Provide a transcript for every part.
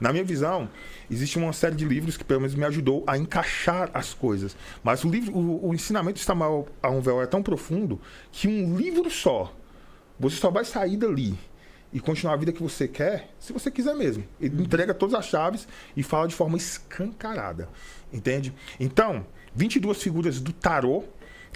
Na minha visão, existe uma série de livros que pelo menos me ajudou a encaixar as coisas. Mas o ensinamento de Samuel Aonvel é tão profundo que um livro só, você só vai sair dali e continuar a vida que você quer, se você quiser mesmo. Ele entrega todas as chaves e fala de forma escancarada. Entende? Então, 22 figuras do tarô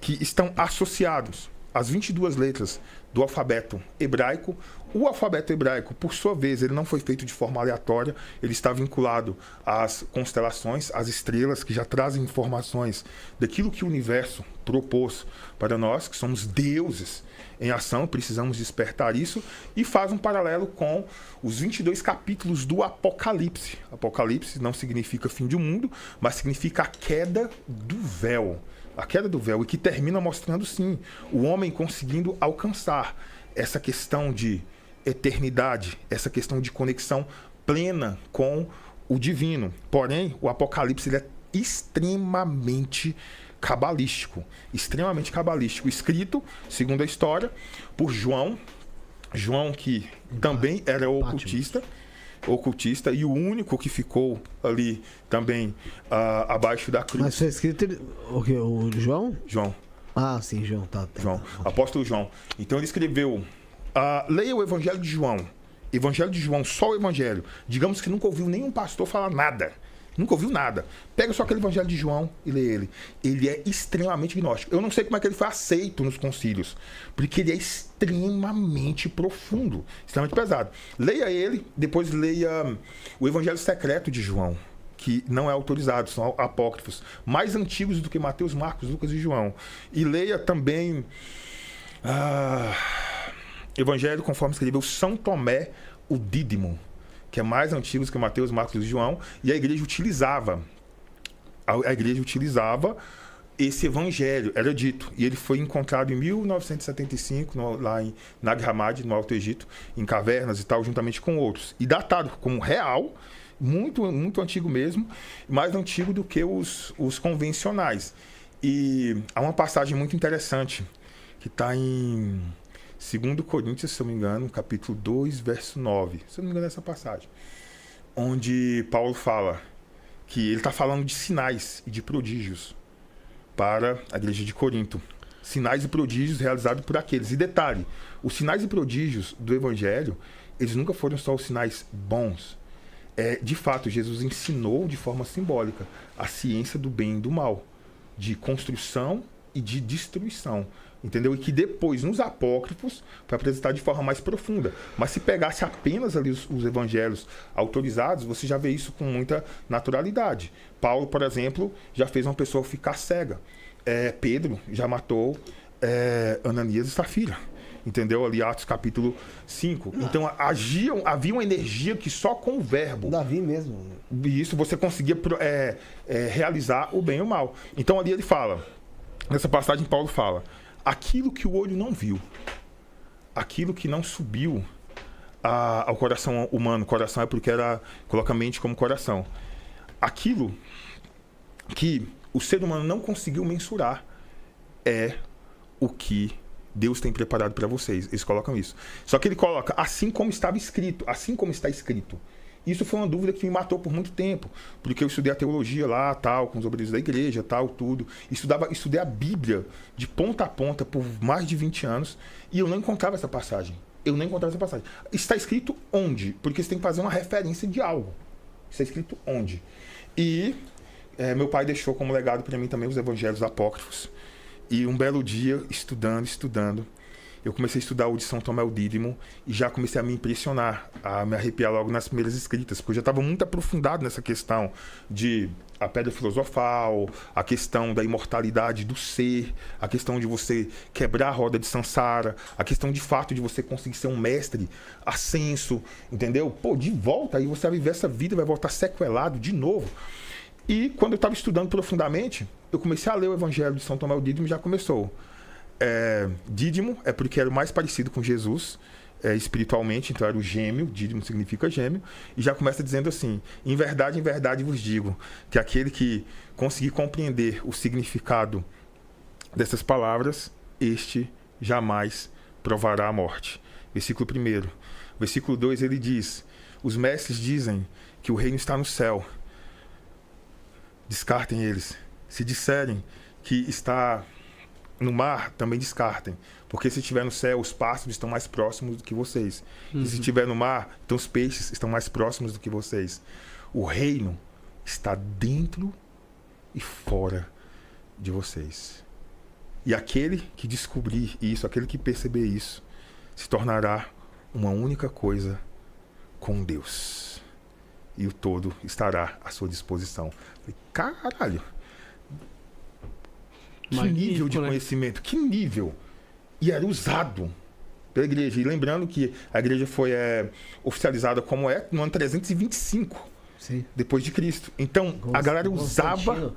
que estão associados às 22 letras do alfabeto hebraico. O alfabeto hebraico, por sua vez, ele não foi feito de forma aleatória, ele está vinculado às constelações, às estrelas, que já trazem informações daquilo que o universo propôs para nós, que somos deuses em ação, precisamos despertar isso, e faz um paralelo com os 22 capítulos do Apocalipse. Apocalipse não significa fim do mundo, mas significa a queda do véu. A queda do véu, e que termina mostrando, sim, o homem conseguindo alcançar essa questão de eternidade, essa questão de conexão plena com o divino. Porém, o Apocalipse ele é extremamente cabalístico, escrito, segundo a história, por João, que também era ocultista, e o único que ficou ali também abaixo da cruz. Mas foi escrito o João? João. Ah, sim, João. Tá. Apóstolo João. Então ele escreveu, leia o Evangelho de João. Evangelho de João, só o Evangelho. Digamos que nunca ouviu nenhum pastor falar nada. Nunca ouviu nada. Pega só aquele Evangelho de João e lê ele. Ele é extremamente gnóstico. Eu não sei como é que ele foi aceito nos concílios, porque ele é extremamente profundo, extremamente pesado. Leia ele, depois leia o Evangelho secreto de João, que não é autorizado, são apócrifos, mais antigos do que Mateus, Marcos, Lucas e João. E leia também Evangelho conforme escreveu São Tomé, o Dídimo, que é mais antigo que Mateus, Marcos e João, e a igreja utilizava esse evangelho, era dito, e ele foi encontrado em 1975, lá em Nag Hammadi, no Alto Egito, em cavernas e tal, juntamente com outros, e datado como real, muito, muito antigo mesmo, mais antigo do que os convencionais. E há uma passagem muito interessante, que está em 2 Coríntios, se eu não me engano, capítulo 2, verso 9. Se eu não me engano, é essa passagem. Onde Paulo fala que ele está falando de sinais e de prodígios para a igreja de Corinto. Sinais e prodígios realizados por aqueles. E detalhe, os sinais e prodígios do Evangelho, eles nunca foram só os sinais bons. De fato, Jesus ensinou de forma simbólica a ciência do bem e do mal, de construção e de destruição. Entendeu? E que depois, nos apócrifos, foi apresentar de forma mais profunda. Mas se pegasse apenas ali os evangelhos autorizados, você já vê isso com muita naturalidade. Paulo, por exemplo, já fez uma pessoa ficar cega. Pedro já matou Ananias e Safira. Entendeu? Ali, Atos capítulo 5. Então, havia uma energia que só com o verbo... Davi mesmo. Isso, você conseguia realizar o bem e o mal. Então, ali ele fala, nessa passagem, Paulo fala, aquilo que o olho não viu, aquilo que não subiu ao coração humano, coração é porque coloca a mente como coração, aquilo que o ser humano não conseguiu mensurar é o que Deus tem preparado para vocês. Eles colocam isso. Só que ele coloca assim como estava escrito, assim como está escrito. Isso foi uma dúvida que me matou por muito tempo, porque eu estudei a teologia lá, tal, com os obreiros da igreja, tal, tudo. Estudei a Bíblia de ponta a ponta por mais de 20 anos e eu não encontrava essa passagem. Está escrito onde? Porque você tem que fazer uma referência de algo. Está escrito onde? E meu pai deixou como legado para mim também os evangelhos apócrifos. E um belo dia, estudando, eu comecei a estudar o de São Tomé o Dídimo e já comecei a me impressionar, a me arrepiar logo nas primeiras escritas, porque eu já estava muito aprofundado nessa questão de a pedra filosofal, a questão da imortalidade do ser, a questão de você quebrar a roda de Sansara, a questão de fato de você conseguir ser um mestre ascenso, entendeu? Pô, de volta, aí você vai viver essa vida, vai voltar sequelado de novo. E quando eu estava estudando profundamente, eu comecei a ler o Evangelho de São Tomé o Dídimo e já começou. Dídimo é porque era o mais parecido com Jesus espiritualmente, então era o gêmeo, dídimo significa gêmeo, e já começa dizendo assim: em verdade vos digo, que aquele que conseguir compreender o significado dessas palavras, este jamais provará a morte. Versículo 1. Versículo 2 ele diz: os mestres dizem que o reino está no céu, descartem eles. Se disserem que está no mar, também descartem. Porque se estiver no céu, os pássaros estão mais próximos do que vocês. E se estiver no mar, então os peixes estão mais próximos do que vocês. O reino está dentro e fora de vocês. E aquele que descobrir isso, aquele que perceber isso, se tornará uma única coisa com Deus. E o todo estará à sua disposição. Falei, caralho! Que Magnífico, nível de né? conhecimento, que nível! E era usado pela igreja. E lembrando que a igreja foi oficializada como no ano 325 Sim. depois de Cristo. Então, a galera usava Constantino.